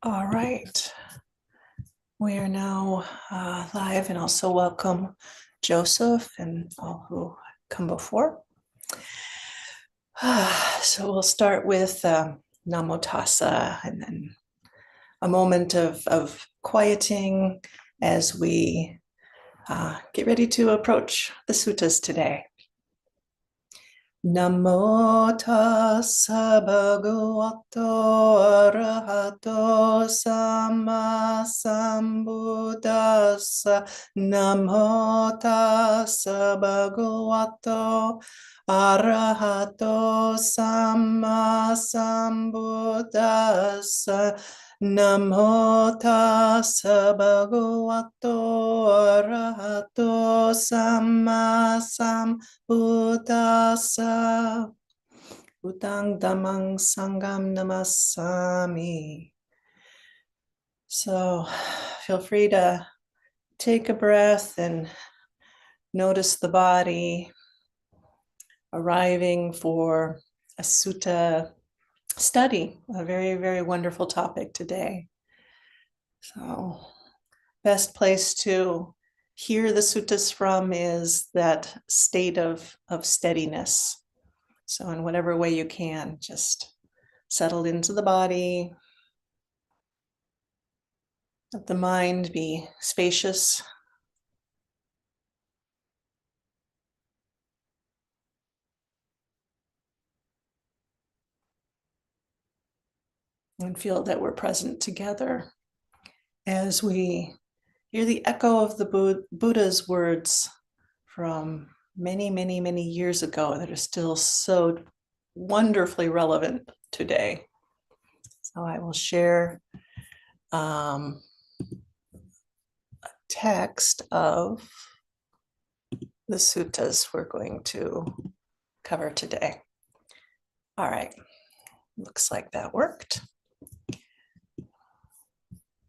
All right. We are now live, and also welcome Joseph and all who come before. So we'll start with Namo Tassa, and then a moment of quieting as we get ready to approach the suttas today. Namo tassa bhagavato arahato samma sambuddhassa. Namo tassa bhagavato arahato samma sambuddhassa. Namo tassa bhagavato arahato samma sambuddhassa. Buddhang dhammang sangham namasami. So feel free to take a breath and notice the body arriving for a sutta study, a very, very wonderful topic today. So best place to hear the suttas from is that state of steadiness. So in whatever way you can, just settle into the body. Let the mind be spacious. And feel that we're present together as we hear the echo of the Buddha's words from many, many, many years ago that are still so wonderfully relevant today. So I will share a text of the suttas we're going to cover today. All right, looks like that worked.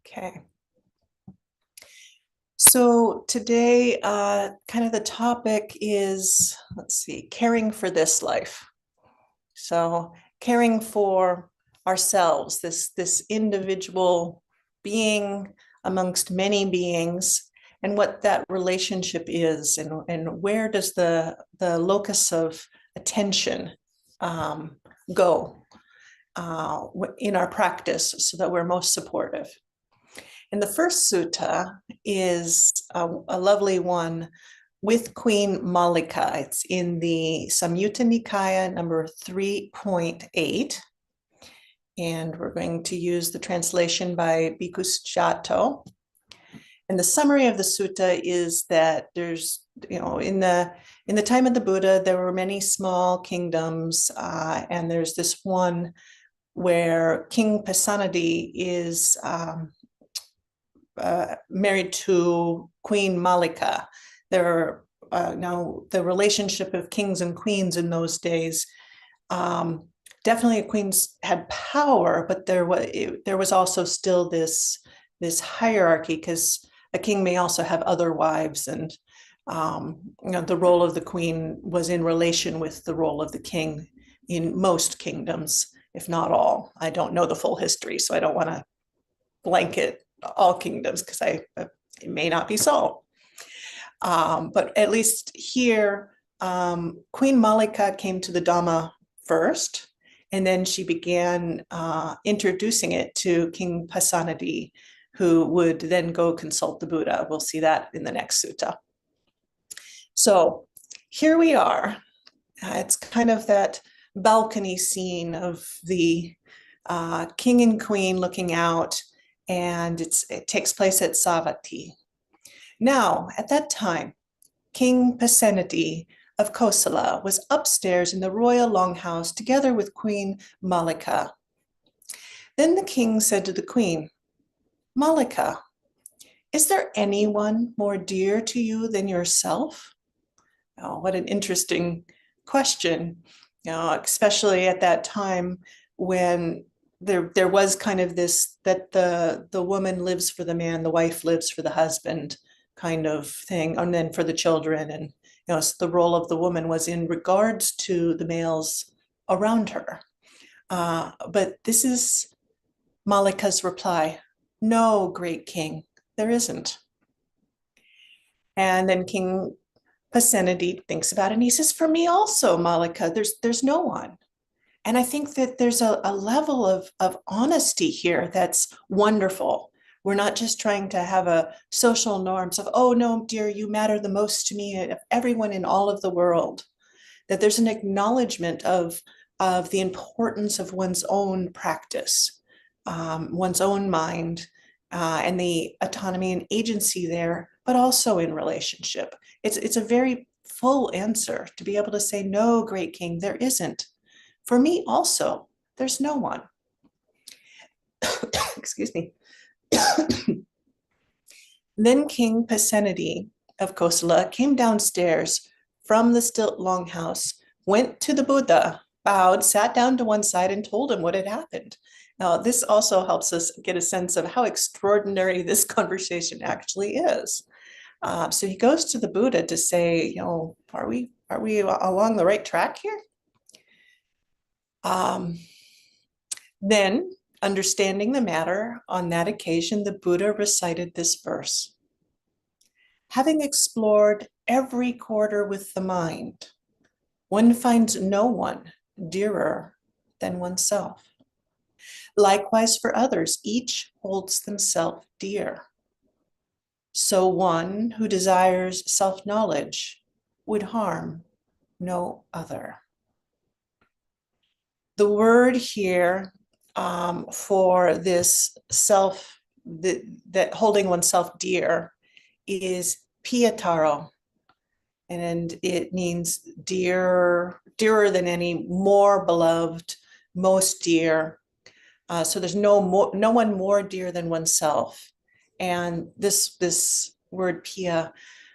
Okay. So today, kind of the topic is, let's see, caring for this life. So caring for ourselves, this individual being amongst many beings, and what that relationship is, and where does the locus of attention go in our practice so that we're most supportive. And the first sutta is a lovely one with Queen Mallikā. It's in the Samyutta Nikaya number 3.8. And we're going to use the translation by Bhikkhu Sujato. And the summary of the sutta is that there's, in the time of the Buddha, there were many small kingdoms, and there's this one where King Pasenadi is married to Queen Mallikā. There are now the relationship of kings and queens in those days. Definitely, queens had power, but there was also still this hierarchy, because a king may also have other wives, and the role of the queen was in relation with the role of the king in most kingdoms, if not all. I don't know the full history, so I don't want to blanket all kingdoms, because it may not be so. But at least here, Queen Mallikā came to the Dhamma first, and then she began introducing it to King Pasenadi, who would then go consult the Buddha. We'll see that in the next sutta. So here we are. It's kind of that balcony scene of the king and queen looking out, and it takes place at Savatthi. Now, at that time, King Pasenadi of Kosala was upstairs in the royal longhouse together with Queen Mallikā. Then the king said to the queen, "Mallikā, is there anyone more dear to you than yourself?" Oh, what an interesting question, especially at that time when there was kind of this, that the woman lives for the man, the wife lives for the husband kind of thing, and then for the children. And so the role of the woman was in regards to the males around her. But this is Mallikā's reply, no, great king, there isn't. And then King Pasenadi thinks about it and he says, for me also, Mallikā, there's no one. And I think that there's a level of honesty here that's wonderful. We're not just trying to have a social norms of, oh no, dear, you matter the most to me of everyone in all of the world. That there's an acknowledgement of the importance of one's own practice, one's own mind, and the autonomy and agency there, but also in relationship. It's a very full answer to be able to say, no, great king, there isn't. For me also, there's no one. Excuse me. Then King Pasenadi of Kosala came downstairs from the stilt longhouse, went to the Buddha, bowed, sat down to one side, and told him what had happened. Now, this also helps us get a sense of how extraordinary this conversation actually is. So he goes to the Buddha to say, you know, are we along the right track here? Then, understanding the matter, on that occasion, the Buddha recited this verse. Having explored every quarter with the mind, one finds no one dearer than oneself. Likewise for others, each holds themselves dear. So one who desires self-knowledge would harm no other. The word here for this self, that holding oneself dear, is pietaro, and it means dearer than any, more beloved, most dear. So there's no one more dear than oneself. And this word pia,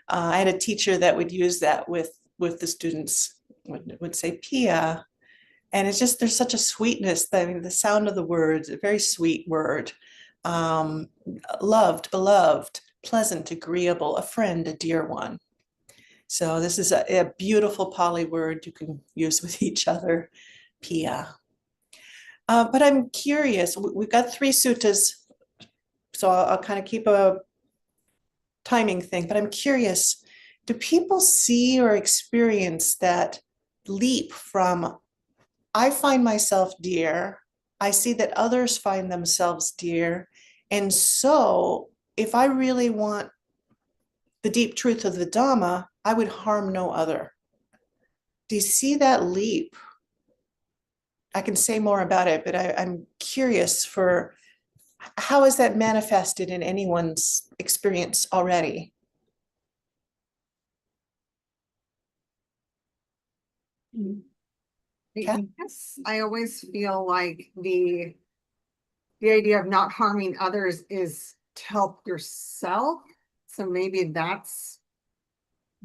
I had a teacher that would use that with the students, would say pia. And it's just, there's such a sweetness. I mean, the sound of the words, a very sweet word. Loved, beloved, pleasant, agreeable, a friend, a dear one. So this is a beautiful Pali word you can use with each other, pia. But I'm curious, we've got 3 suttas, so I'll kind of keep a timing thing, but I'm curious, do people see or experience that leap from I find myself dear, I see that others find themselves dear, and so if I really want the deep truth of the Dhamma, I would harm no other. Do you see that leap? I can say more about it, but I'm curious for how is that manifested in anyone's experience already? Yes, I always feel like the idea of not harming others is to help yourself. So maybe that's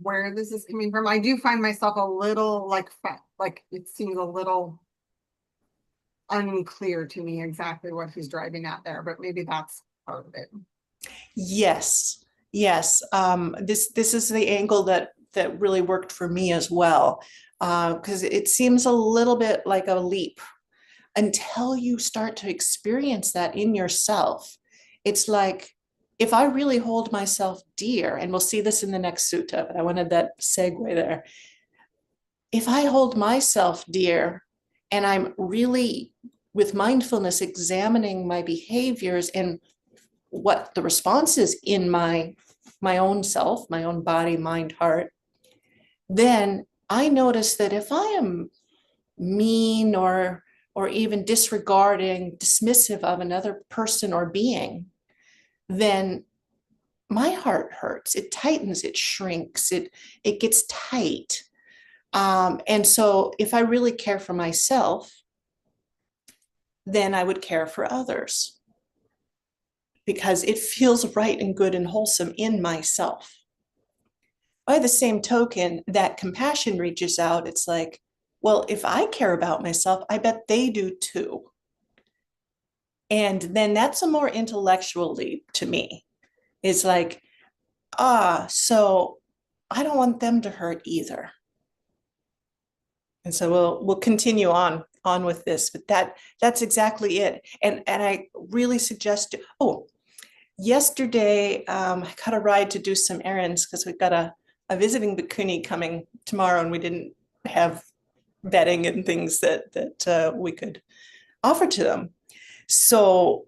where this is coming from. I do find myself a little like it seems a little unclear to me exactly what he's driving at there, but maybe that's part of it. Yes, yes. This is the angle that really worked for me as well, because it seems a little bit like a leap until you start to experience that in yourself. It's like, if I really hold myself dear, and we'll see this in the next sutta, but I wanted that segue there. If I hold myself dear and I'm really with mindfulness examining my behaviors and what the response is in my own self, my own body, mind, heart, then I notice that if I am mean or even disregarding, dismissive of another person or being, then my heart hurts, it tightens, it shrinks, it gets tight. And so if I really care for myself, then I would care for others because it feels right and good and wholesome in myself. By the same token, that compassion reaches out. It's like, well, if I care about myself, I bet they do too. And then that's a more intellectual leap to me. It's like, so I don't want them to hurt either. And so we'll continue on on with this, but that's exactly it. And I really suggest, yesterday, I got a ride to do some errands because we've got a visiting bhikkhuni coming tomorrow, and we didn't have bedding and things that we could offer to them. So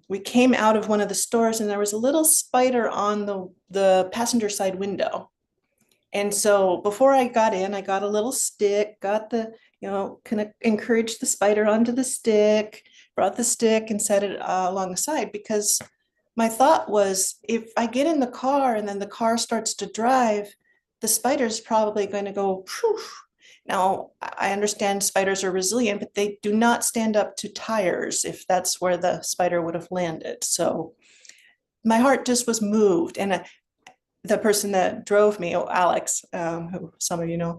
we came out of one of the stores, and there was a little spider on the passenger side window. And so before I got in, I got a little stick, got the, kind of encouraged the spider onto the stick, brought the stick and set it along the side, because my thought was, if I get in the car and then the car starts to drive, the spider's probably going to go, phew. Now, I understand spiders are resilient, but they do not stand up to tires if that's where the spider would have landed. So my heart just was moved. And the person that drove me, Alex, who some of you know,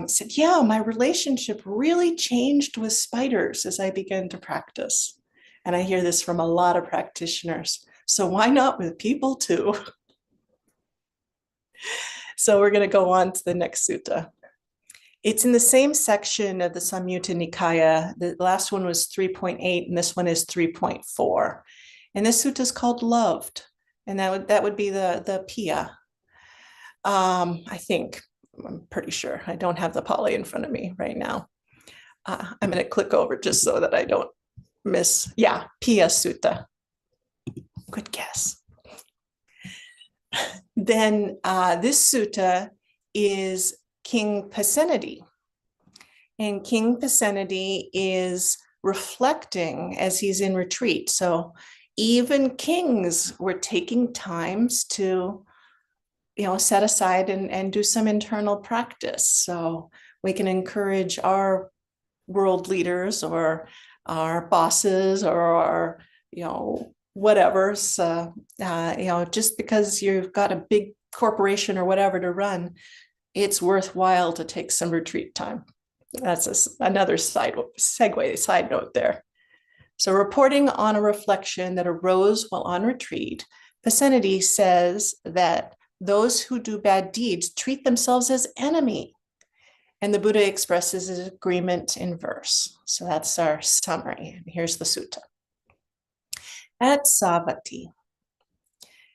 said, yeah, my relationship really changed with spiders as I began to practice. And I hear this from a lot of practitioners. So why not with people too? So we're going to go on to the next sutta. It's in the same section of the Samyutta Nikaya. The last one was 3.8, and this one is 3.4. And this sutta is called Loved. And that would be the Pia. I think, I'm pretty sure. I don't have the Pali in front of me right now. I'm going to click over just so that I don't miss. Yeah, Pia Sutta. Good guess. Then this sutta is King Pasenadi. And King Pasenadi is reflecting as he's in retreat. So even kings were taking times to, set aside and do some internal practice. So we can encourage our world leaders or our bosses or our, whatever. So, just because you've got a big corporation or whatever to run, it's worthwhile to take some retreat time. That's another side note there. So reporting on a reflection that arose while on retreat, Pasenadi says that those who do bad deeds treat themselves as enemy. And the Buddha expresses his agreement in verse. So that's our summary. And here's the sutta. At Savatthi,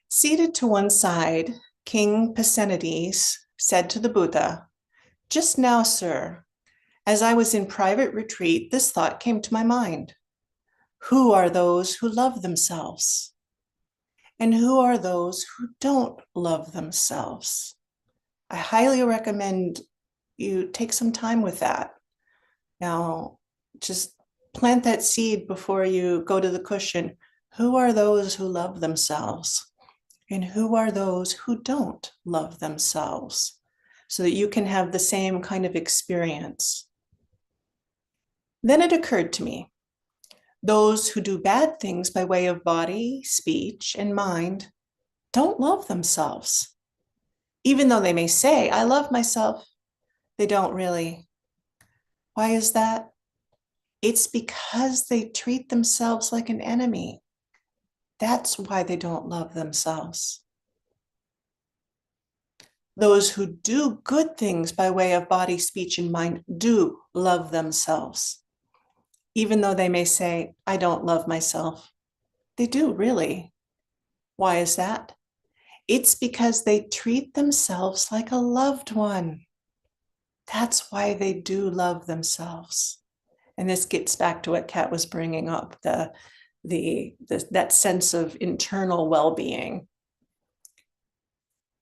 seated to one side, King Pasenadi said to the Buddha, "Just now, sir, as I was in private retreat, this thought came to my mind. Who are those who love themselves? And who are those who don't love themselves?" I highly recommend you take some time with that. Now, just plant that seed before you go to the cushion. Who are those who love themselves? And who are those who don't love themselves? So that you can have the same kind of experience. Then it occurred to me, those who do bad things by way of body, speech, and mind don't love themselves. Even though they may say, I love myself, they don't really. Why is that? It's because they treat themselves like an enemy. That's why they don't love themselves. Those who do good things by way of body, speech, and mind do love themselves. Even though they may say, I don't love myself. They do, really. Why is that? It's because they treat themselves like a loved one. That's why they do love themselves. And this gets back to what Kat was bringing up, that sense of internal well-being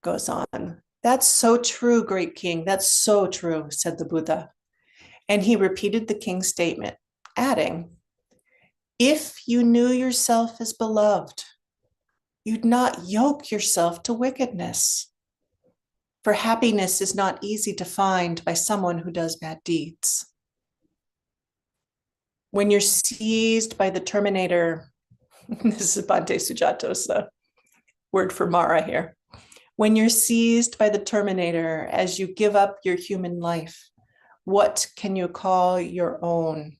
goes on. That's so true, great king. That's so true, said the Buddha. And he repeated the king's statement, adding, if you knew yourself as beloved, you'd not yoke yourself to wickedness. For happiness is not easy to find by someone who does bad deeds. When you're seized by the Terminator, this is Bhante Sujato's word for Mara here. When you're seized by the Terminator as you give up your human life, what can you call your own?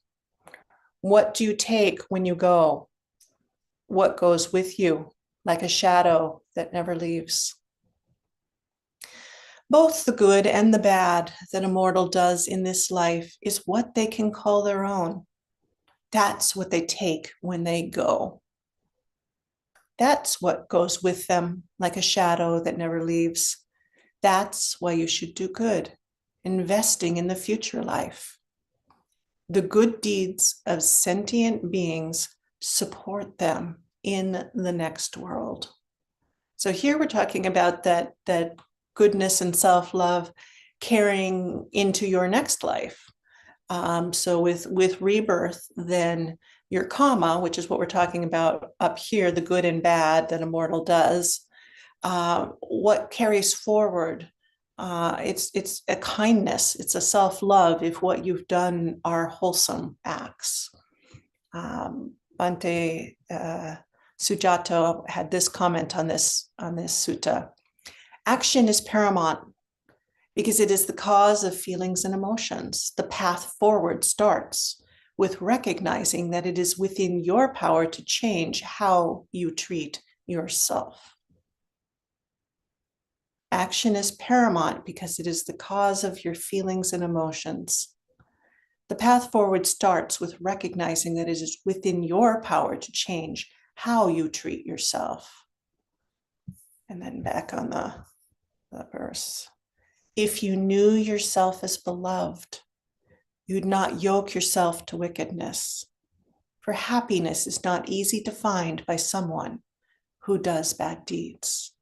What do you take when you go? What goes with you like a shadow that never leaves? Both the good and the bad that a mortal does in this life is what they can call their own. That's what they take when they go. That's what goes with them like a shadow that never leaves. That's why you should do good, investing in the future life. The good deeds of sentient beings support them in the next world. So here we're talking about that goodness and self-love carrying into your next life. So with rebirth, then your karma, which is what we're talking about up here, the good and bad that a mortal does, what carries forward? It's a kindness, it's a self-love if what you've done are wholesome acts. Bhante Sujato had this comment on this sutta. Action is paramount because it is the cause of feelings and emotions. The path forward starts with recognizing that it is within your power to change how you treat yourself. Action is paramount because it is the cause of your feelings and emotions. The path forward starts with recognizing that it is within your power to change how you treat yourself. And then back on the verse. If you knew yourself as beloved, you'd not yoke yourself to wickedness. For happiness is not easy to find by someone who does bad deeds.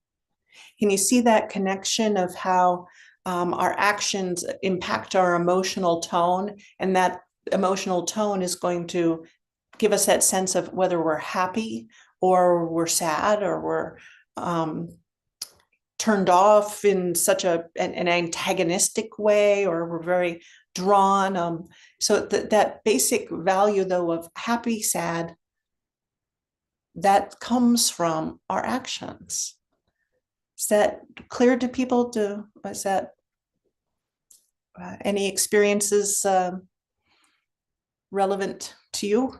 Can you see that connection of how our actions impact our emotional tone, and that emotional tone is going to give us that sense of whether we're happy or we're sad or we're turned off in such an antagonistic way, or we're very drawn. So that basic value, though, of happy, sad, that comes from our actions. Is that clear to people? Is that any experiences relevant to you?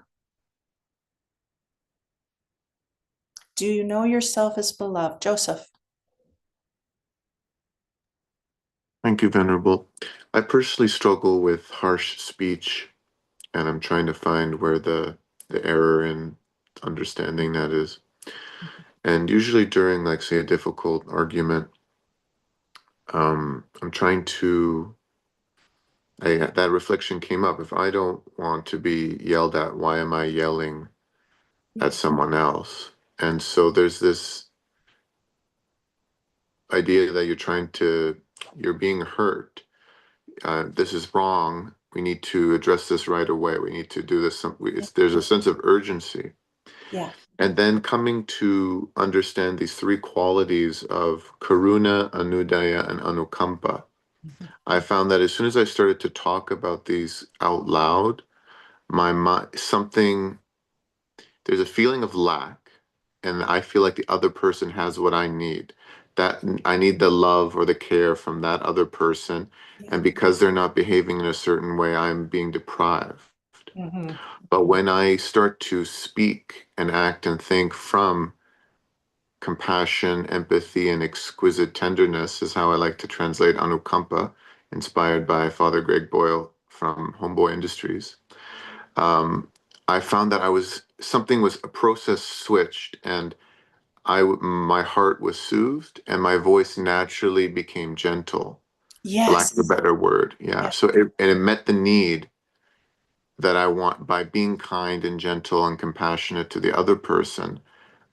Do you know yourself as beloved? Joseph. Thank you, Venerable. I personally struggle with harsh speech, and I'm trying to find where the error in understanding that is. And usually during, like, say, a difficult argument, I'm trying to, that reflection came up. If I don't want to be yelled at, why am I yelling at someone else? And so there's this idea that you're being hurt. This is wrong. We need to address this right away. We need to do this. There's a sense of urgency. Yeah. And then coming to understand these three qualities of karuna, anudaya, and anukampa. Mhm. I found that as soon as I started to talk about these out loud, my mind, there's a feeling of lack, and I feel like the other person has what I need. That I need the love or the care from that other person, Yeah. and because they're not behaving in a certain way, I'm being deprived. Mm-hmm. But when I start to speak and act and think from compassion, empathy, and exquisite tenderness, is how I like to translate anukampa, inspired by Father Greg Boyle from Homeboy Industries. I found that a process switched, and my heart was soothed, and my voice naturally became gentle, for lack of a Yes. better word. Yeah. Yeah. So it met the need that I want by being kind and gentle and compassionate to the other person.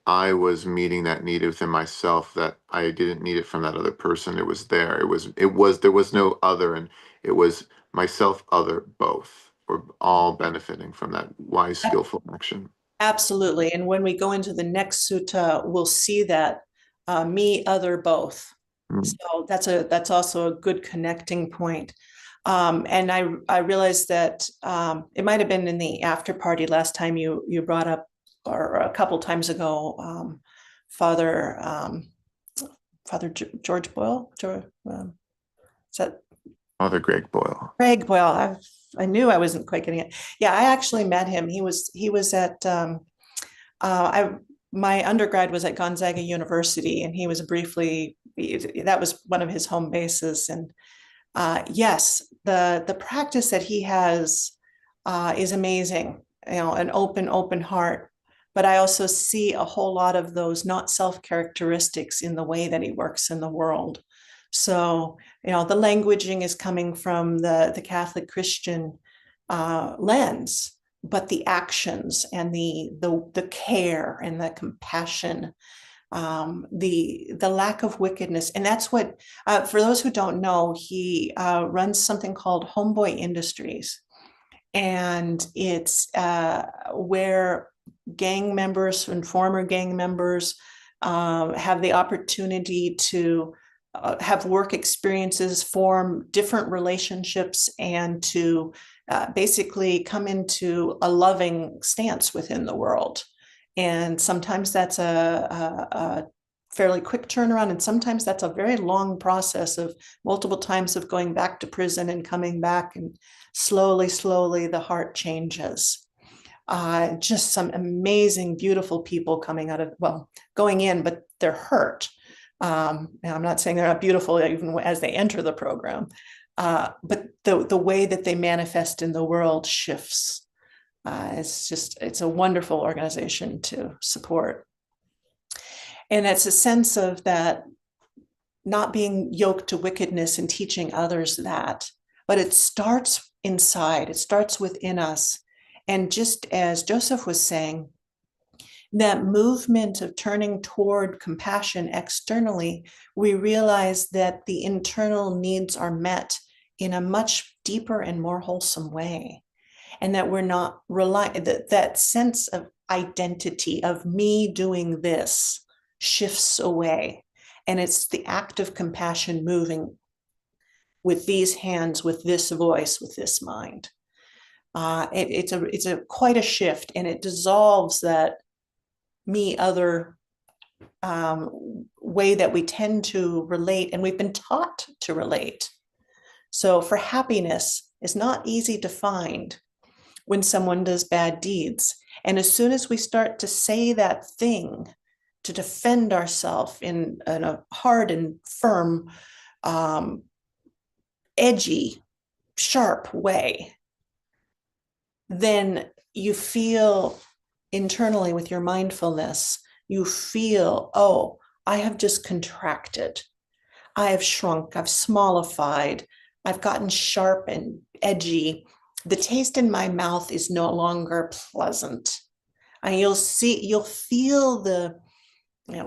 I was meeting that need within myself that I didn't need it from that other person. It was there. There was no other, and it was myself, other, both. We're all benefiting from that wise, skillful action. Absolutely. And when we go into the next sutta, we'll see that me, other, both. Mm. So that's also a good connecting point. And I realized that it might have been in the after party last time you brought up, or a couple times ago, Father George Boyle. Is that Father Greg Boyle. Greg Boyle? I knew I wasn't quite getting it. Yeah, I actually met him. He was at my undergrad was at Gonzaga University, and he was that was one of his home bases. And yes, the practice that he has is amazing, an open heart. But I also see a whole lot of those not self characteristics in the way that he works in the world. So, the languaging is coming from the Catholic Christian lens, but the actions and the care and the compassion, the lack of wickedness. And that's what, for those who don't know, he runs something called Homeboy Industries. And it's where gang members and former gang members have the opportunity to have work experiences, form different relationships, and to basically come into a loving stance within the world. And sometimes that's a fairly quick turnaround, and sometimes that's a very long process of multiple times of going back to prison and coming back, and slowly the heart changes. Just some amazing, beautiful people coming out of, going in, but they're hurt. Now I'm not saying they're not beautiful even as they enter the program, but the way that they manifest in the world shifts. It's a wonderful organization to support. And it's a sense of that, not being yoked to wickedness and teaching others that, but it starts inside, it starts within us. And just as Joseph was saying, that movement of turning toward compassion externally, we realize that the internal needs are met in a much deeper and more wholesome way. And that we're not relying, that sense of identity of me doing this shifts away. And it's the act of compassion moving with these hands, with this voice, with this mind. It's quite a shift, and it dissolves that me other way that we tend to relate, and we've been taught to relate. So for happiness, it's not easy to find when someone does bad deeds. And as soon as we start to say that thing to defend ourselves in a hard and firm, edgy, sharp way, then you feel internally with your mindfulness, you feel, oh, I have just contracted. I have shrunk, I've smallified, I've gotten sharp and edgy. The taste in my mouth is no longer pleasant. And you'll feel the,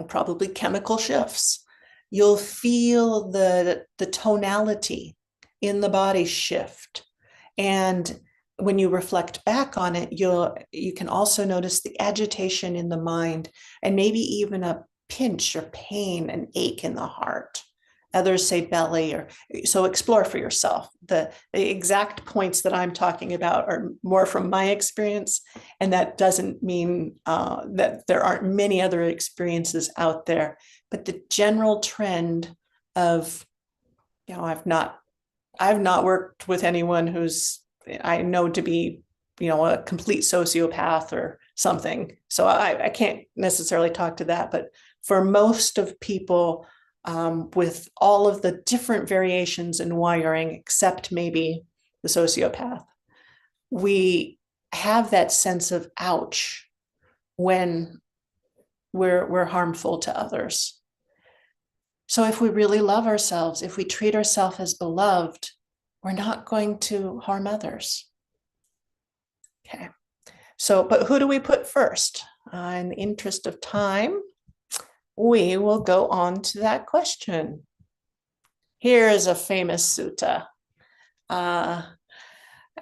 probably chemical shifts. You'll feel the tonality in the body shift. And when you reflect back on it, you can also notice the agitation in the mind, and maybe even a pinch or pain, an ache in the heart. Others say belly, so explore for yourself. The exact points that I'm talking about are more from my experience, and that doesn't mean that there aren't many other experiences out there. But the general trend of, I've not worked with anyone who's I know to be, a complete sociopath or something. So I can't necessarily talk to that. But for most of people, with all of the different variations in wiring, except maybe the sociopath, we have that sense of ouch when we're harmful to others. So if we really love ourselves, if we treat ourselves as beloved, we're not going to harm others. Okay. So, but who do we put first? In the interest of time, we will go on to that question. Here is a famous sutta.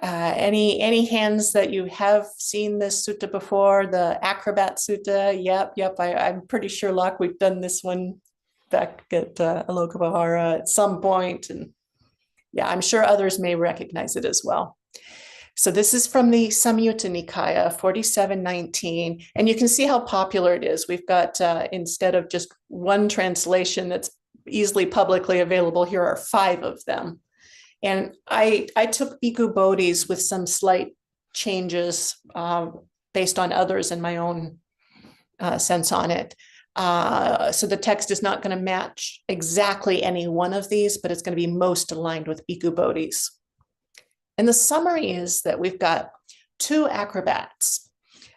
Any hands that you have seen this sutta before? The Acrobats sutta. Yep. I'm pretty sure, Locke, we've done this one back at Alokavahara at some point, and yeah, I'm sure others may recognize it as well. So this is from the Samyutta Nikaya, 4719, and you can see how popular it is. We've got, instead of just one translation that's easily publicly available, here are 5 of them. And I took Bhikkhu Bodhi's with some slight changes based on others in my own sense on it. So the text is not going to match exactly any one of these, but it's going to be most aligned with Bhikkhu Bodhi's. And the summary is that we've got two acrobats.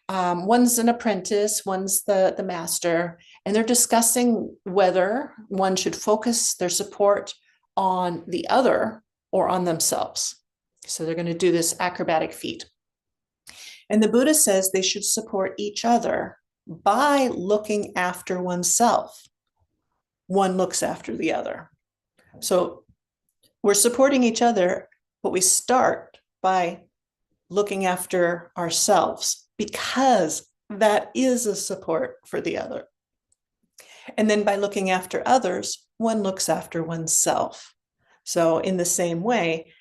One's an apprentice, one's the master, and they're discussing whether one should focus their support on the other or on themselves. So they're going to do this acrobatic feat. And the Buddha says they should support each other by looking after oneself. One looks after the other. So we're supporting each other, but we start by looking after ourselves because that is a support for the other. And then by looking after others, one looks after oneself. So in the same way,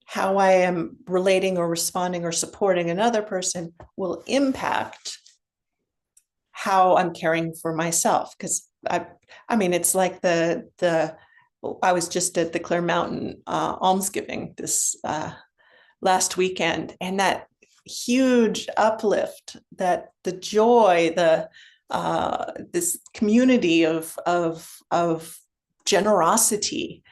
how I am relating or responding or supporting another person will impact how I'm caring for myself. Because I mean, it's like I was just at the Clear Mountain almsgiving this last weekend, and that huge uplift, that the joy, this community of generosity,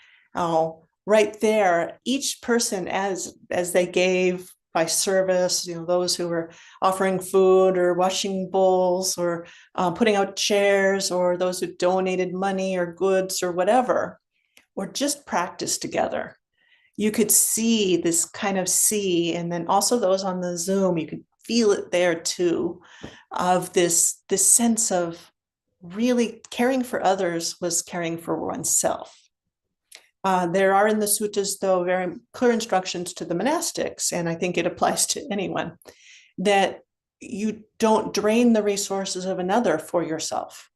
right there, each person as they gave by service, those who were offering food or washing bowls or putting out chairs, or those who donated money or goods or whatever, or just practice together. You could see this kind of and then also those on the Zoom, you could feel it there too, of this sense of really caring for others was caring for oneself. There are in the suttas, though, very clear instructions to the monastics, and I think it applies to anyone, that you don't drain the resources of another for yourself.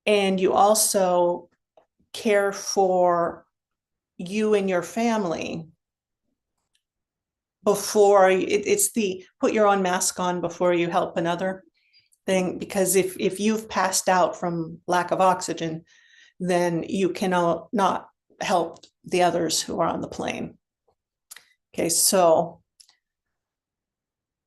And you also care for you and your family before it's the put your own mask on before you help another thing, because if you've passed out from lack of oxygen, then you cannot not help the others who are on the plane. Okay, so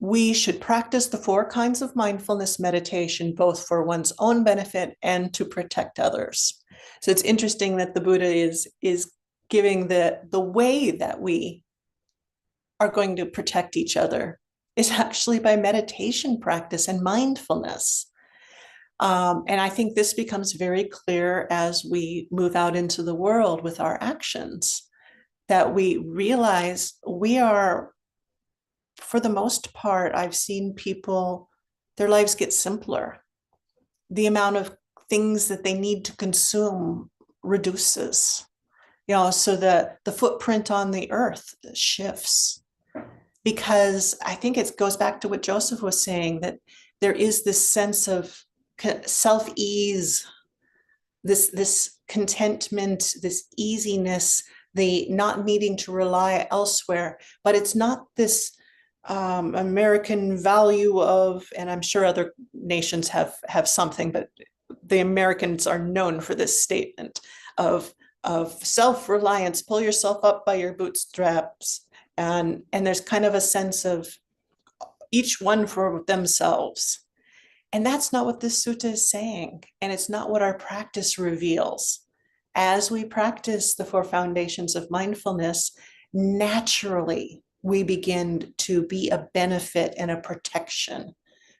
we should practice the 4 kinds of mindfulness meditation, both for one's own benefit and to protect others. So it's interesting that the Buddha is giving the way that we are going to protect each other is actually by meditation practice and mindfulness. And I think this becomes very clear as we move out into the world with our actions, that we realize we are, for the most part, I've seen people, their lives get simpler. The amount of things that they need to consume reduces, so the footprint on the earth shifts. Because I think it goes back to what Joseph was saying, that there is this sense of self-ease, this contentment, this easiness, the not needing to rely elsewhere. But it's not this American value of, and I'm sure other nations have something, but the Americans are known for this statement of self-reliance, pull yourself up by your bootstraps. And there's kind of a sense of each one for themselves. And that's not what this sutta is saying. And it's not what our practice reveals. As we practice the 4 foundations of mindfulness, naturally, we begin to be a benefit and a protection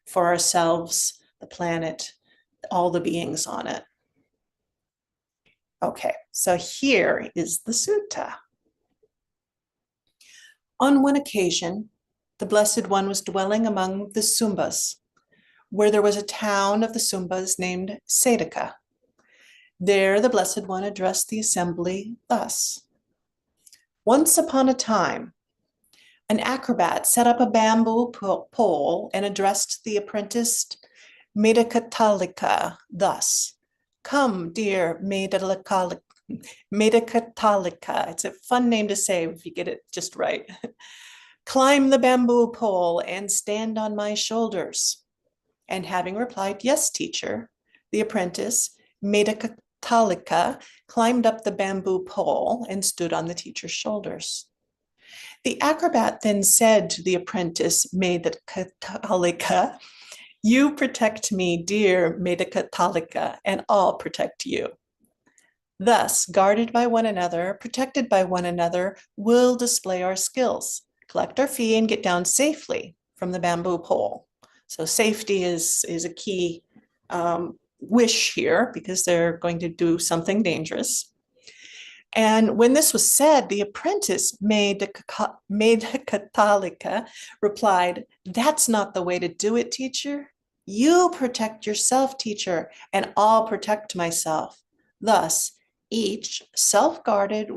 for ourselves, the planet, all the beings on it. Okay, so here is the sutta. On one occasion, the Blessed One was dwelling among the Sumbas, where there was a town of the Sumbas named Sedaka. There the Blessed One addressed the assembly thus: Once upon a time, an acrobat set up a bamboo pole and addressed the apprenticed Medakatalika thus: Come, dear Medakatalika. It's a fun name to say if you get it just right. Climb the bamboo pole and stand on my shoulders. And having replied, yes, teacher, the apprentice, Medakatalika, climbed up the bamboo pole and stood on the teacher's shoulders. The acrobat then said to the apprentice, Medakatalika, You protect me, dear Medika Talika, and I'll protect you. Thus, guarded by one another, protected by one another, we'll display our skills, collect our fee, and get down safely from the bamboo pole. So safety is a key wish here because they're going to do something dangerous. And when this was said, the apprentice Medika Talika replied, "That's not the way to do it, teacher. You protect yourself, teacher, and I'll protect myself." Thus, each self-guarded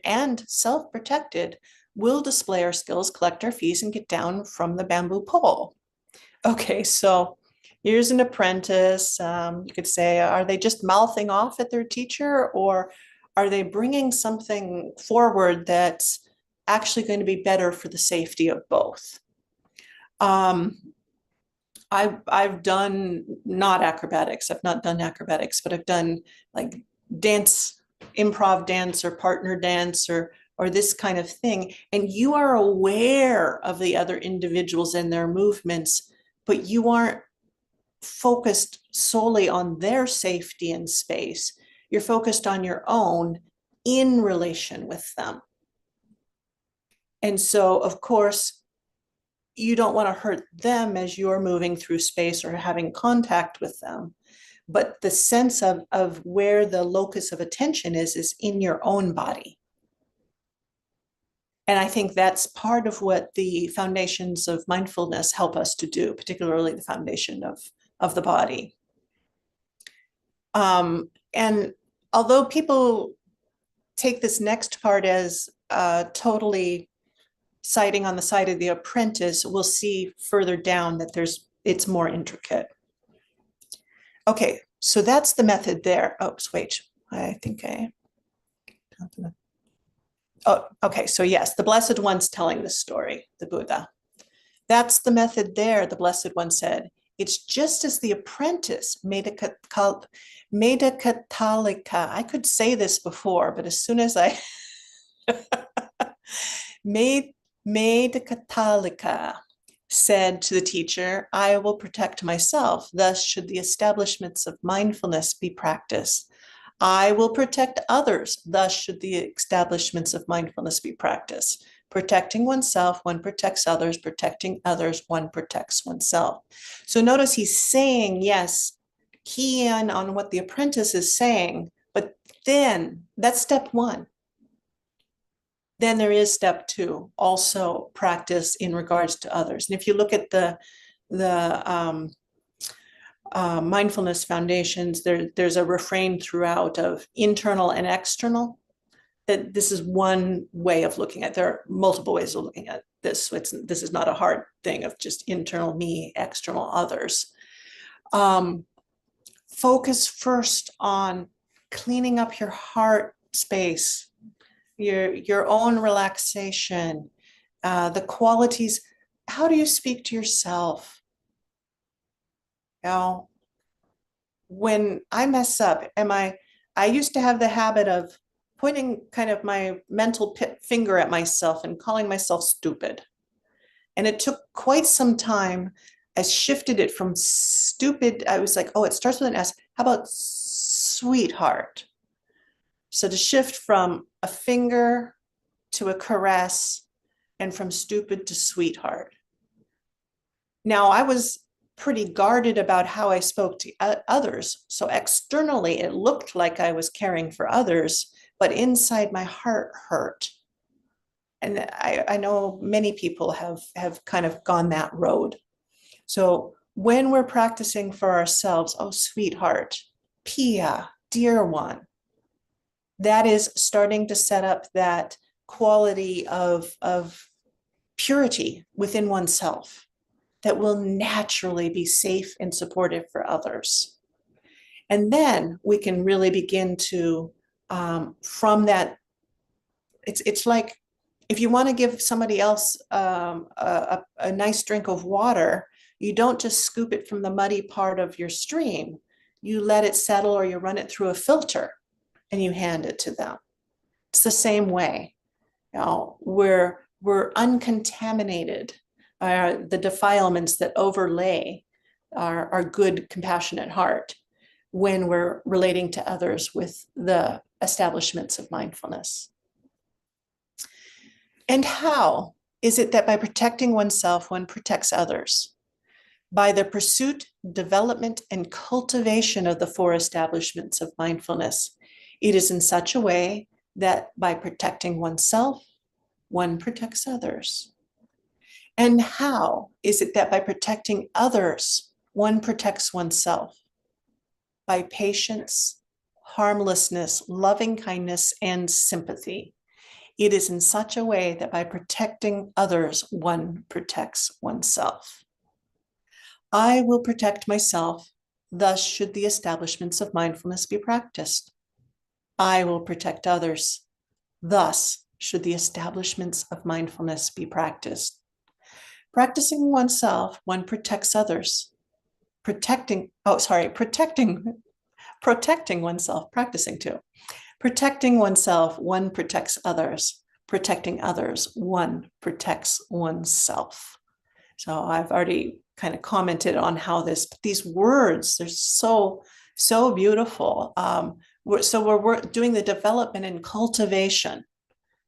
and self-protected will display our skills, collect our fees, and get down from the bamboo pole. Okay, so here's an apprentice. You could say, are they just mouthing off at their teacher, or are they bringing something forward that's actually going to be better for the safety of both? I've done not acrobatics. I've not done acrobatics, but I've done like dance, improv dance, or partner dance, or this kind of thing. And you are aware of the other individuals and their movements, but you aren't focused solely on their safety and space. You're focused on your own in relation with them. And so, of course, you don't want to hurt them as you're moving through space or having contact with them. But the sense of where the locus of attention is in your own body. And I think that's part of what the foundations of mindfulness help us to do, particularly the foundation of the body. And although people take this next part as totally citing on the side of the apprentice, we'll see further down that it's more intricate. Okay, so that's the method there. Oops, wait, I think oh, okay, so yes, the Blessed One's telling the story, the Buddha. That's the method there, the Blessed One said. It's just as the apprentice, Medika Talika, I could say this before, but as soon as I Medika Talika said to the teacher, "I will protect myself. Thus should the establishments of mindfulness be practiced. I will protect others. Thus should the establishments of mindfulness be practiced. Protecting oneself, one protects others. Protecting others, one protects oneself." So notice he's saying, yes, key in on what the apprentice is saying, but then that's step one. Then there is step two, also practice in regards to others. And if you look at the mindfulness foundations, there's a refrain throughout of internal and external. That this is one way of looking at it. There are multiple ways of looking at this. This is not a hard thing of just internal me, external others. Focus first on cleaning up your heart space, your own relaxation, the qualities. How do you speak to yourself? You know, when I mess up, I used to have the habit of pointing kind of my mental finger at myself and calling myself stupid. And it took quite some time. I shifted it from stupid. I was like, oh, it starts with an S. How about sweetheart? So to shift from a finger to a caress and from stupid to sweetheart. Now, I was pretty guarded about how I spoke to others. So externally, it looked like I was caring for others, but inside my heart hurt. And I know many people have kind of gone that road. So when we're practicing for ourselves, oh, sweetheart, Pia, dear one, that is starting to set up that quality of purity within oneself that will naturally be safe and supportive for others. And then we can really begin to, from that, it's like if you want to give somebody else a nice drink of water, you don't just scoop it from the muddy part of your stream. You let it settle or you run it through a filter and you hand it to them. It's the same way. You know, we're uncontaminated are the defilements that overlay our good, compassionate heart when we're relating to others with the establishments of mindfulness. And how is it that by protecting oneself, one protects others? By the pursuit, development, and cultivation of the four establishments of mindfulness. It is in such a way that by protecting oneself, one protects others. And how is it that by protecting others, one protects oneself? By patience, harmlessness, loving kindness, and sympathy. It is in such a way that by protecting others, one protects oneself. I will protect myself, thus should the establishments of mindfulness be practiced. I will protect others, thus should the establishments of mindfulness be practiced. Practicing oneself, one protects others. Protecting oneself, practicing too. Protecting oneself, one protects others. Protecting others, one protects oneself. So I've already kind of commented on how these words, they're so beautiful. We're doing the development and cultivation.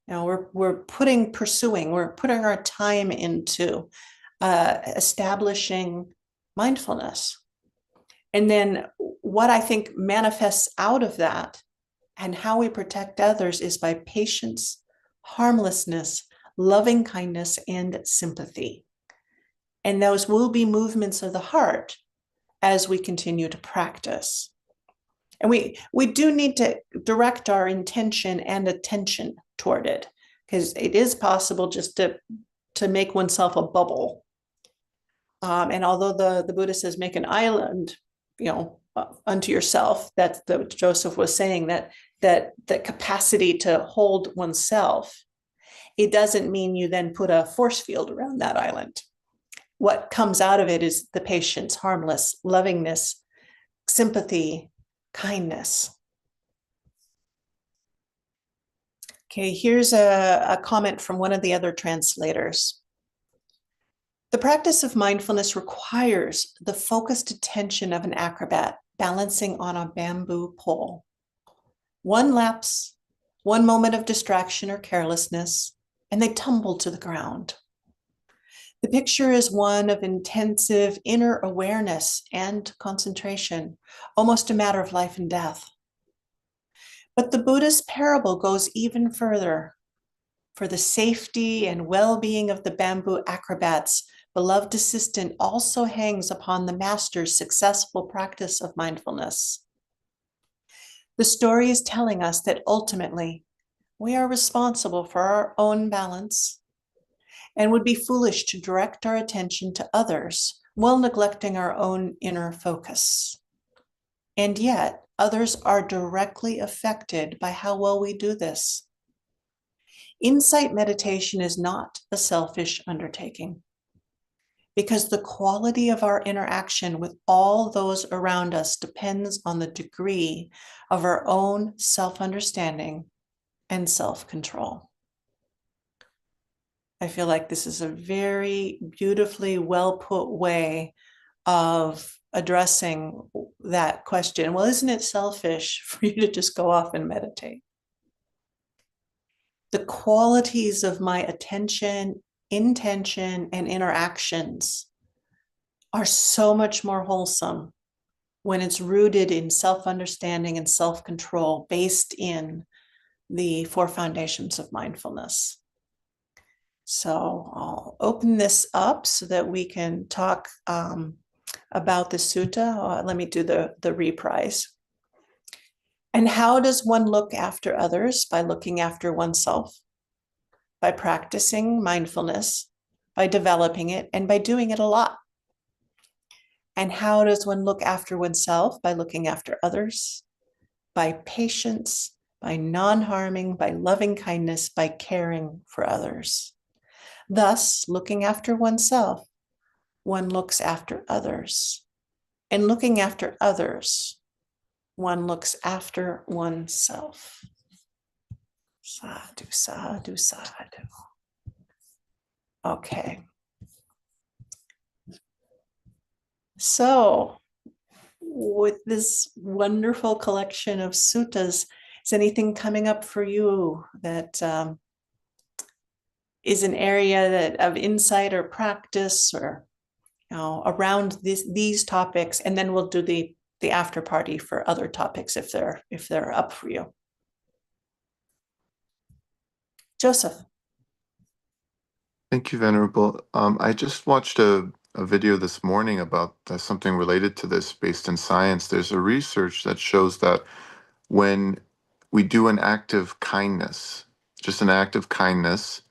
You know, we're putting our time into establishing mindfulness. And then what I think manifests out of that and how we protect others is by patience, harmlessness, loving kindness, and sympathy. And those will be movements of the heart as we continue to practice. And we do need to direct our intention and attention toward it, because it is possible just to make oneself a bubble. And although the Buddha says make an island, unto yourself, that's what Joseph was saying, that the capacity to hold oneself, it doesn't mean you then put a force field around that island. What comes out of it is the patience, harmless, lovingness, sympathy, kindness. Okay, here's a comment from one of the other translators. The practice of mindfulness requires the focused attention of an acrobat balancing on a bamboo pole. One lapse, one moment of distraction or carelessness, and they tumble to the ground. The picture is one of intensive inner awareness and concentration, almost a matter of life and death. But the Buddha's parable goes even further. For the safety and well-being of the bamboo acrobats, beloved assistant also hangs upon the master's successful practice of mindfulness. The story is telling us that ultimately we are responsible for our own balance and would be foolish to direct our attention to others while neglecting our own inner focus. And yet, others are directly affected by how well we do this. Insight meditation is not a selfish undertaking, because the quality of our interaction with all those around us depends on the degree of our own self-understanding and self-control. I feel like this is a very beautifully well put way of addressing that question. Well, isn't it selfish for you to just go off and meditate? The qualities of my attention, intention, and interactions are so much more wholesome when it's rooted in self-understanding and self-control based in the four foundations of mindfulness. So I'll open this up so that we can talk about the sutta. Let me do the reprise. And how does one look after others? By looking after oneself, by practicing mindfulness, by developing it, and by doing it a lot. And how does one look after oneself? By looking after others, by patience, by non-harming, by loving kindness, by caring for others. Thus, looking after oneself, one looks after others. And looking after others, one looks after oneself. Sadhu, sadhu, sadhu. Okay. So, with this wonderful collection of suttas, is anything coming up for you that is an area of insight or practice, or around these topics? And then we'll do the after party for other topics if they're up for you. Joseph. Thank you, Venerable. I just watched a video this morning about something related to this based in science. There's a research that shows that when we do an act of kindness, just an act of kindness,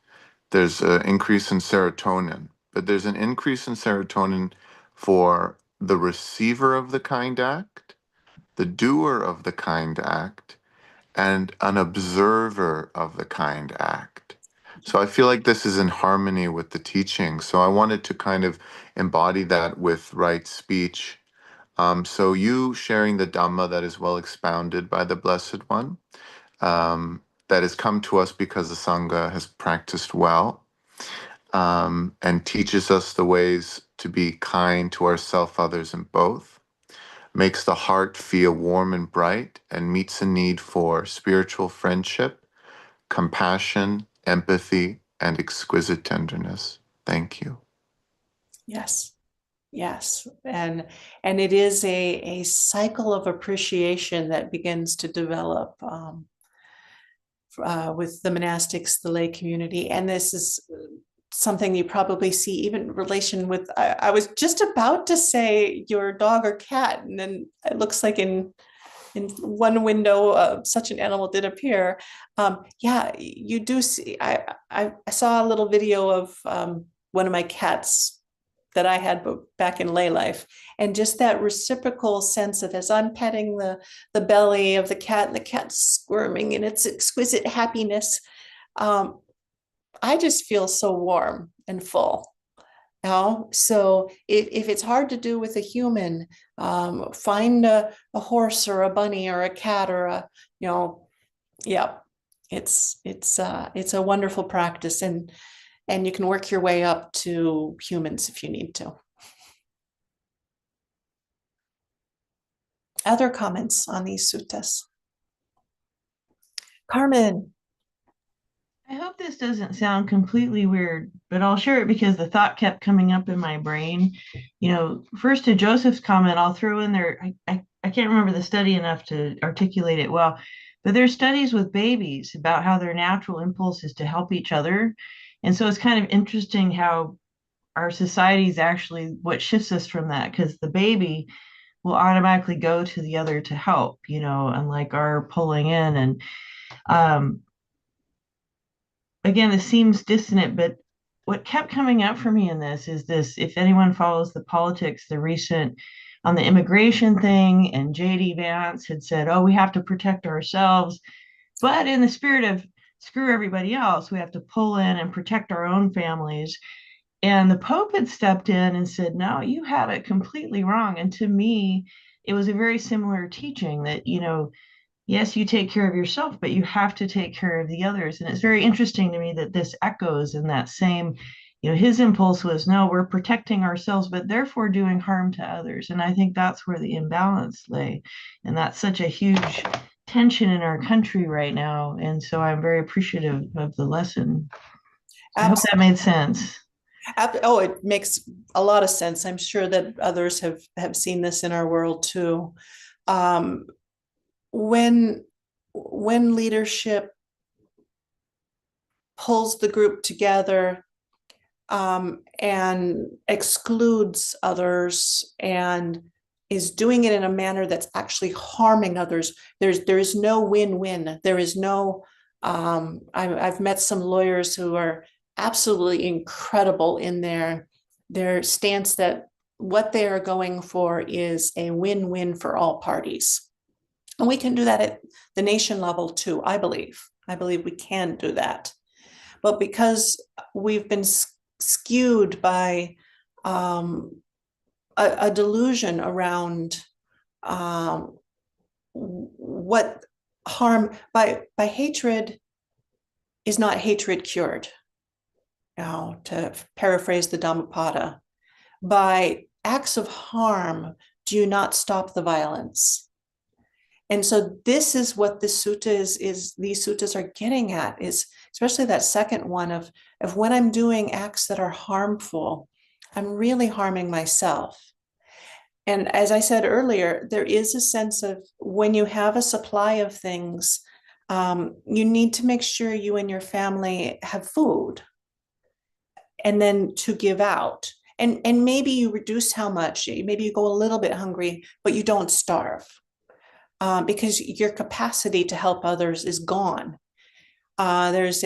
there's an increase in serotonin, but there's an increase in serotonin for the receiver of the kind act, the doer of the kind act, and an observer of the kind act. So I feel like this is in harmony with the teaching. So I wanted to kind of embody that with right speech. So you sharing the Dhamma that is well expounded by the Blessed One, that has come to us because the Sangha has practiced well, and teaches us the ways to be kind to ourself, others, and both, makes the heart feel warm and bright, and meets a need for spiritual friendship, compassion, empathy, and exquisite tenderness. Thank you. Yes. Yes. And it is a cycle of appreciation that begins to develop with the monastics, the lay community. And this is something you probably see even in relation with, I was just about to say your dog or cat, and then it looks like in one window such an animal did appear. Yeah, you do see, I saw a little video of one of my cats that I had back in lay life, and just that reciprocal sense of, as I'm petting the belly of the cat and the cat's squirming in its exquisite happiness, I just feel so warm and full. So if it's hard to do with a human, find a horse or a bunny or a cat or yeah, it's a wonderful practice, and you can work your way up to humans if you need to. Other comments on these suttas? Carmen. I hope this doesn't sound completely weird, but I'll share it because the thought kept coming up in my brain. First to Joseph's comment, I'll throw in there, I can't remember the study enough to articulate it well, but there's studies with babies about how their natural impulse is to help each other. And so it's kind of interesting how our society is actually what shifts us from that, because the baby will automatically go to the other to help, unlike our pulling in. And again, this seems dissonant, but what kept coming up for me in this is this: if anyone follows the politics, the recent on the immigration thing, and JD Vance had said, oh, we have to protect ourselves, but in the spirit of screw everybody else, we have to pull in and protect our own families. And the Pope had stepped in and said, no, you have it completely wrong. And to me, it was a very similar teaching that, yes, you take care of yourself, but you have to take care of the others. And it's very interesting to me that this echoes in that same, his impulse was, no, we're protecting ourselves, but therefore doing harm to others. And I think that's where the imbalance lay. And that's such a huge tension in our country right now. And so I'm very appreciative of the lesson. I hope that made sense. Oh, it makes a lot of sense. I'm sure that others have seen this in our world too. When leadership pulls the group together and excludes others and is doing it in a manner that's actually harming others, there is no win-win. There is no, I've met some lawyers who are absolutely incredible in their stance that what they are going for is a win-win for all parties. And we can do that at the nation level too, I believe. I believe we can do that. But because we've been skewed by a delusion around what harm by hatred is not hatred cured. To paraphrase the Dhammapada, by acts of harm do not stop the violence. And so this is what this sutta is these suttas are getting at, is especially that second one of when I'm doing acts that are harmful, I'm really harming myself. And as I said earlier, there is a sense of when you have a supply of things, you need to make sure you and your family have food, and then to give out. And maybe you reduce how much, maybe you go a little bit hungry, but you don't starve. Because your capacity to help others is gone. There's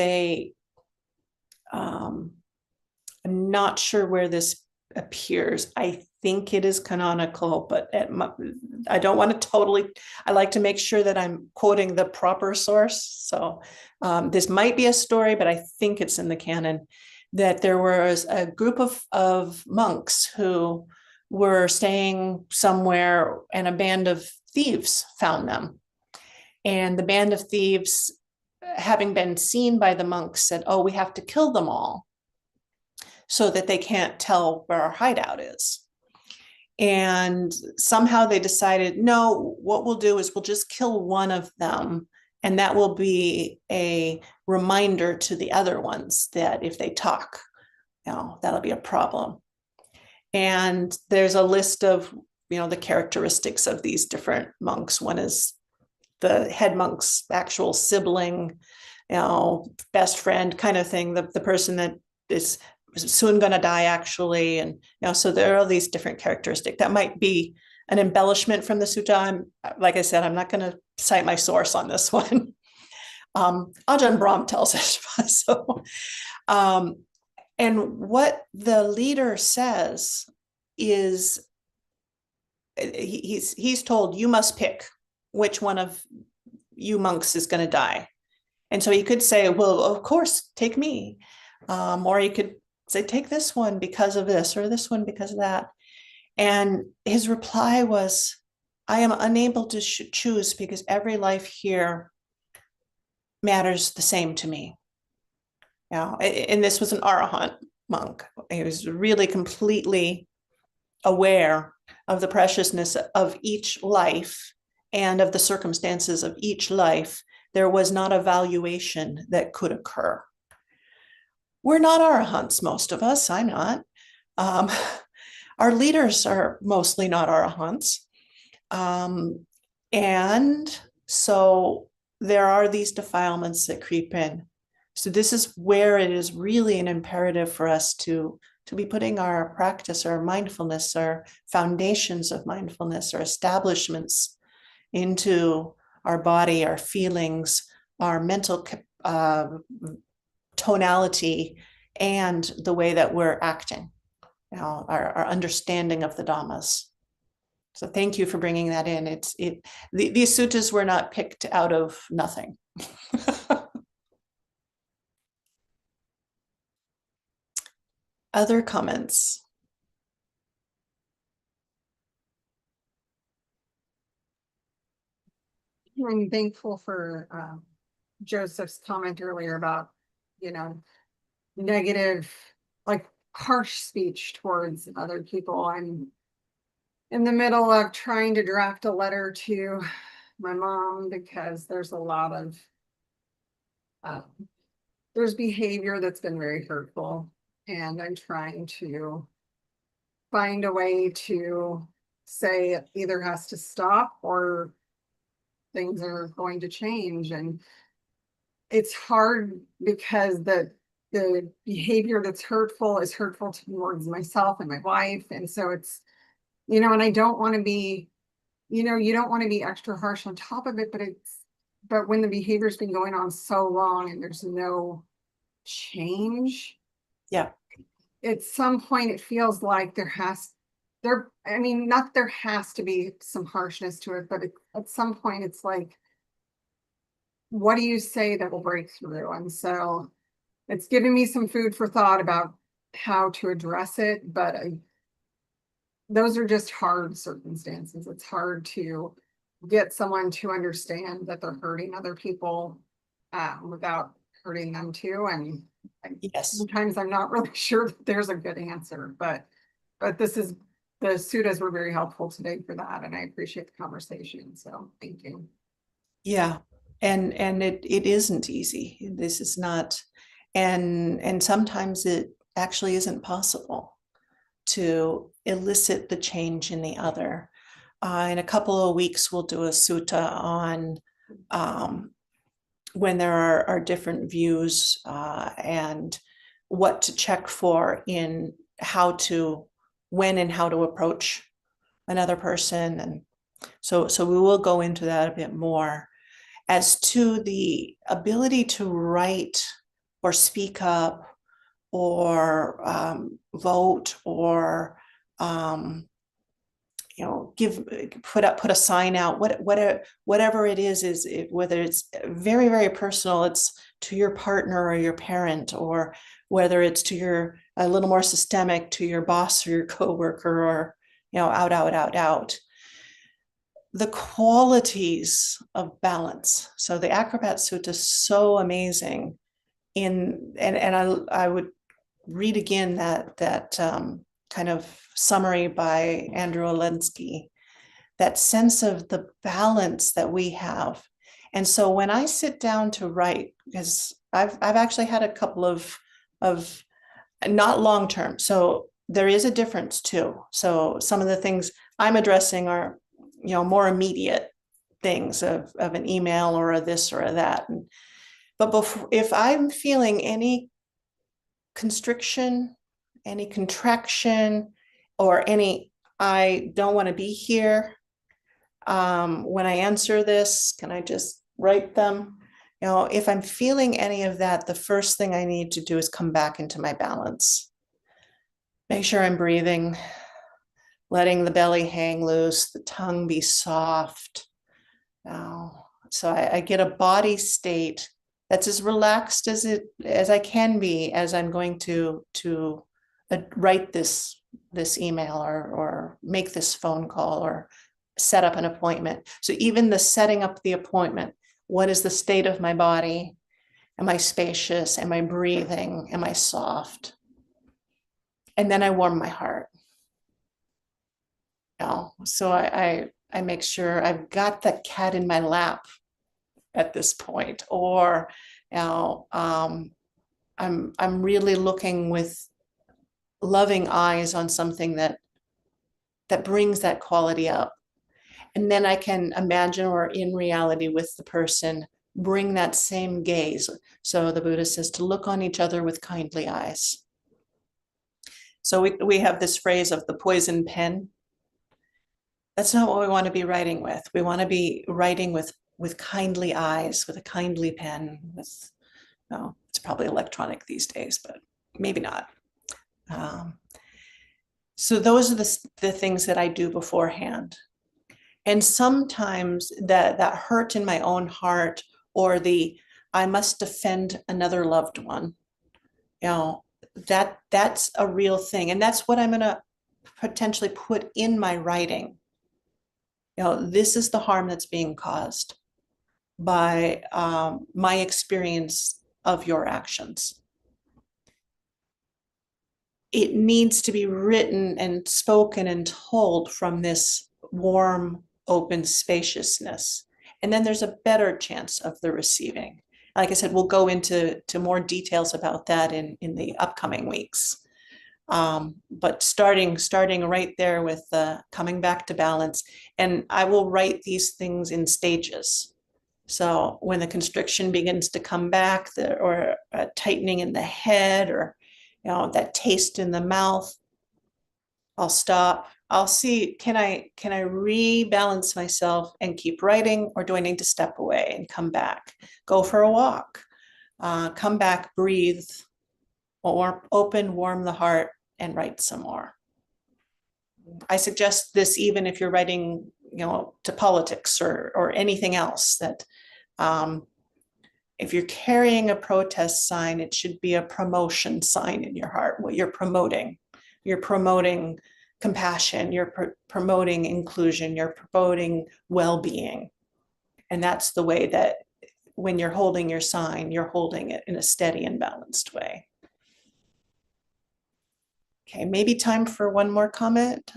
I'm not sure where this appears. I think it is canonical, but I don't want to totally, I like to make sure that I'm quoting the proper source. So this might be a story, but I think it's in the canon, that there was a group of monks who were staying somewhere, and a band of thieves found them. And the band of thieves, having been seen by the monks, said, oh, we have to kill them all so that they can't tell where our hideout is. And somehow they decided, no, what we'll do is we'll just kill one of them, and that will be a reminder to the other ones that if they talk, that'll be a problem. And there's a list of the characteristics of these different monks. One is the head monk's actual sibling, best friend kind of thing, the person that is soon going to die actually. And so there are these different characteristics. That might be an embellishment from the sutta. Like I said, I'm not going to cite my source on this one. Ajahn Brahm tells us. So, and what the leader says is, he's told, you must pick which one of you monks is going to die. And so he could say, well, of course, take me. Or he could say, take this one because of this, or this one because of that. And his reply was, I am unable to choose because every life here matters the same to me. And this was an Arahant monk. He was really completely aware of the preciousness of each life and of the circumstances of each life. There was not a valuation that could occur. We're not Arahants, most of us. I'm not. Our leaders are mostly not Arahants. And so there are these defilements that creep in. So this is where it is really an imperative for us to be putting our practice, our mindfulness, our foundations of mindfulness, our establishments into our body, our feelings, our mental tonality, and the way that we're acting, our understanding of the Dhammas. So thank you for bringing that in. These suttas were not picked out of nothing. Other comments? I'm thankful for Joseph's comment earlier about, negative, like harsh speech towards other people. I'm in the middle of trying to draft a letter to my mom because there's a lot of, there's behavior that's been very hurtful. And I'm trying to find a way to say it either has to stop or things are going to change. And it's hard because the behavior that's hurtful is hurtful towards myself and my wife. And so it's, and I don't want to be, you don't want to be extra harsh on top of it, but when the behavior's been going on so long and there's no change. Yeah. At some point it feels like not there has to be some harshness to it, but at some point it's like, what do you say that will break through? And so it's giving me some food for thought about how to address it, but those are just hard circumstances. It's hard to get someone to understand that they're hurting other people without hurting them too. And yes, sometimes I'm not really sure that there's a good answer, but this is the suttas were very helpful today for that, and I appreciate the conversation. So thank you. Yeah, and it isn't easy. This is not, and sometimes it actually isn't possible to elicit the change in the other. In a couple of weeks, we'll do a sutta on when there are different views and what to check for in when and how to approach another person. And so we will go into that a bit more. As to the ability to write or speak up or vote or put a sign out, whatever it is whether it's very, very personal, it's to your partner or your parent, or whether it's to a little more systemic, to your boss or your coworker, or out. The qualities of balance. So the Acrobats Sutta is so amazing and I would read again that kind of summary by Andrew Olendzki, that sense of the balance that we have. And so when I sit down to write, because I've actually had a couple of not long term, so there is a difference too. So some of the things I'm addressing are more immediate things of an email or a this or a that. But if I'm feeling any constriction, any contraction, or any I don't want to be here, when I answer this, can I just write them? If I'm feeling any of that, the first thing I need to do is come back into my balance. Make sure I'm breathing, letting the belly hang loose, the tongue be soft. So I get a body state that's as relaxed as I can be as I'm going to write this email or make this phone call or set up an appointment. So even the setting up the appointment, what is the state of my body? Am I spacious? Am I breathing? Am I soft? And then I warm my heart. So I make sure I've got the cat in my lap at this point, or I'm really looking with loving eyes on something that brings that quality up. And then I can imagine, or in reality with the person, bring that same gaze. So the Buddha says to look on each other with kindly eyes. So we have this phrase of the poison pen. That's not what we want to be writing with. We want to be writing with kindly eyes, with a kindly pen. It's probably electronic these days, but maybe not. So those are the things that I do beforehand. And sometimes that hurt in my own heart, or I must defend another loved one, that's a real thing. And that's what I'm going to potentially put in my writing. This is the harm that's being caused by my experience of your actions. It needs to be written and spoken and told from this warm, open spaciousness. And then there's a better chance of the receiving. Like I said, we'll go into more details about that in the upcoming weeks. But starting right there with coming back to balance. And I will write these things in stages. So when the constriction begins to come back, or a tightening in the head, or that taste in the mouth, I'll stop. I'll see, can I rebalance myself and keep writing, or do I need to step away and come back, go for a walk, come back, breathe, or open, warm the heart, and write some more. I suggest this even if you're writing, to politics or anything else, that if you're carrying a protest sign, it should be a promotion sign in your heart. What you're promoting compassion, you're promoting inclusion, you're promoting well-being. And that's the way that when you're holding your sign, you're holding it in a steady and balanced way. Okay, maybe time for one more comment.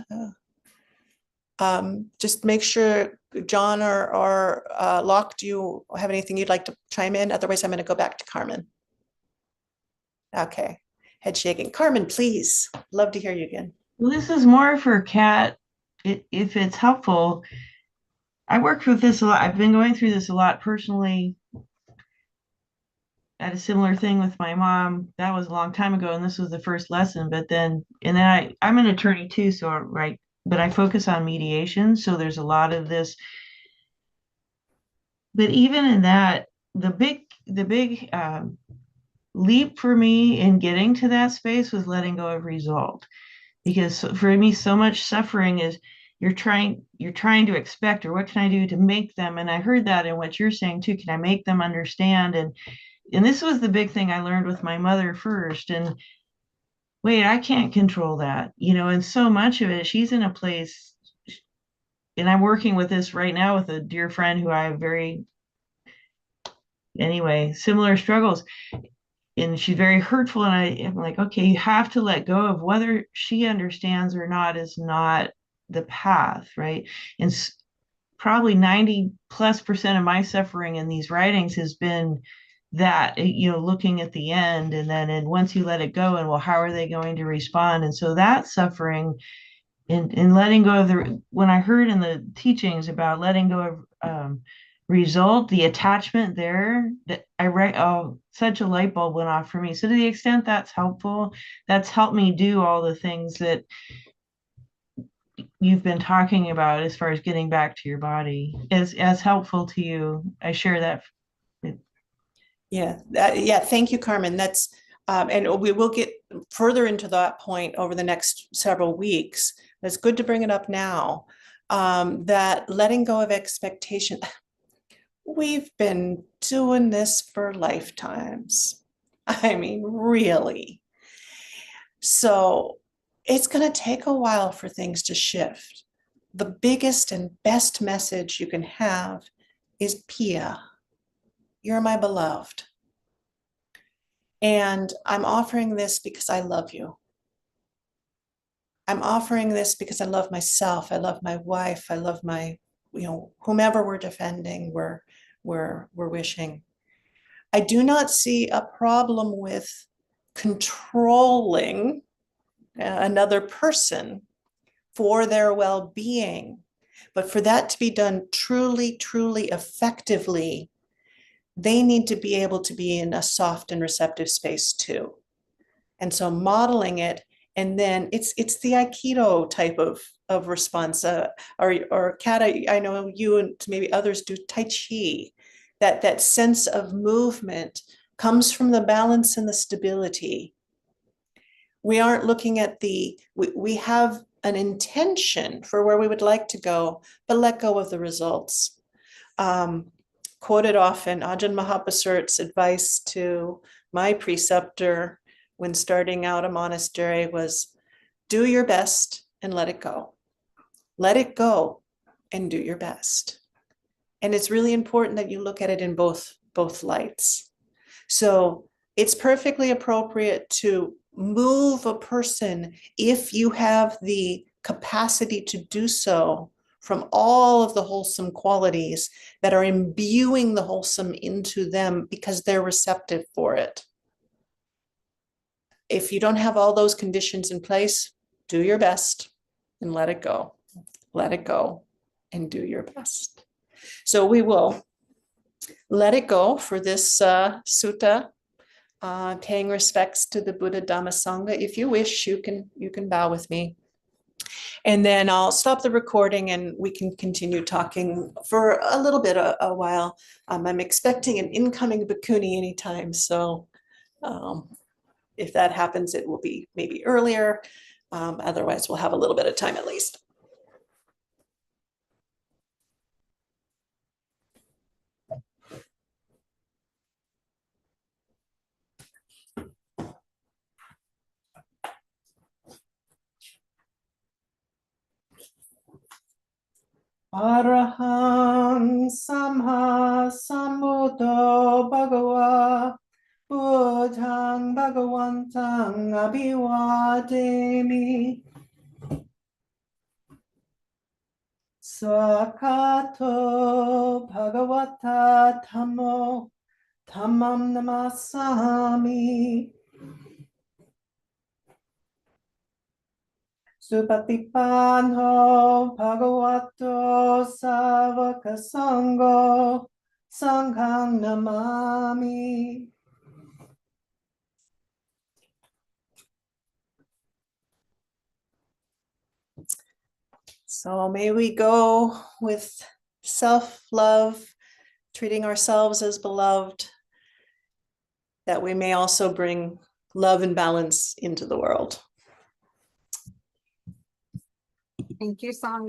Just make sure, John or Locke, do you have anything you'd like to chime in? Otherwise, I'm going to go back to Carmen. Okay, head shaking. Carmen, please. Love to hear you again. Well, this is more for Kat, if it's helpful. I worked with this a lot. I've been going through this a lot personally. I had a similar thing with my mom. That was a long time ago, and this was the first lesson. But then, I'm an attorney too, so right, but I focus on mediation. So there's a lot of this. But even in that, the big leap for me in getting to that space was letting go of result. Because for me, so much suffering is you're trying to expect, or what can I do to make them? And I heard that in what you're saying too. Can I make them understand? And this was the big thing I learned with my mother first. And wait, I can't control that, and so much of it, she's in a place, and I'm working with this right now with a dear friend who I have similar struggles. And she's very hurtful. And I'm like, okay, you have to let go of whether she understands or not is not the path, right? And probably 90+% of my suffering in these writings has been that, looking at the end, and once you let it go, and well, how are they going to respond? And so that suffering and letting go of when I heard in the teachings about letting go of result, the attachment there, that such a light bulb went off for me. So to the extent that's helpful, that's helped me do all the things that you've been talking about as far as getting back to your body, as helpful to you. I share that. Yeah, thank you, Carmen. That's and we will get further into that point over the next several weeks. But it's good to bring it up now. That letting go of expectation. We've been doing this for lifetimes. I mean, really. So it's going to take a while for things to shift. The biggest and best message you can have is Pia. You're my beloved. And I'm offering this because I love you. I'm offering this because I love myself. I love my wife. I love my, whomever we're defending, we're wishing. I do not see a problem with controlling another person for their well-being, but for that to be done truly, truly effectively, they need to be able to be in a soft and receptive space too. And so modeling it, and then it's the Aikido type of response, or Kat, I know you and maybe others do Tai Chi. That sense of movement comes from the balance and the stability. We aren't looking at we have an intention for where we would like to go, but let go of the results. Quoted often, Ajahn Mahapasart's advice to my preceptor when starting out a monastery was, do your best and let it go. Let it go and do your best. And it's really important that you look at it in both lights. So it's perfectly appropriate to move a person if you have the capacity to do so from all of the wholesome qualities that are imbuing the wholesome into them because they're receptive for it. If you don't have all those conditions in place, do your best and let it go. Let it go and do your best. So we will let it go for this sutta, paying respects to the Buddha, Dhamma, Sangha. If you wish, you can bow with me. And then I'll stop the recording and we can continue talking for a little bit, a while. I'm expecting an incoming bhikkhuni anytime. So if that happens, it will be maybe earlier. Otherwise, we'll have a little bit of time at least. Arahang Samha Sambuddho Bhagava Buddhang Bhagavantang Abhivademi. Swakato Bhagavata Dhammo Dhammam Namasami. Supatipanho Bhagavato Savaka Sangho Sanghang Namami. So may we go with self-love, treating ourselves as beloved, that we may also bring love and balance into the world. Thank you, Sangha.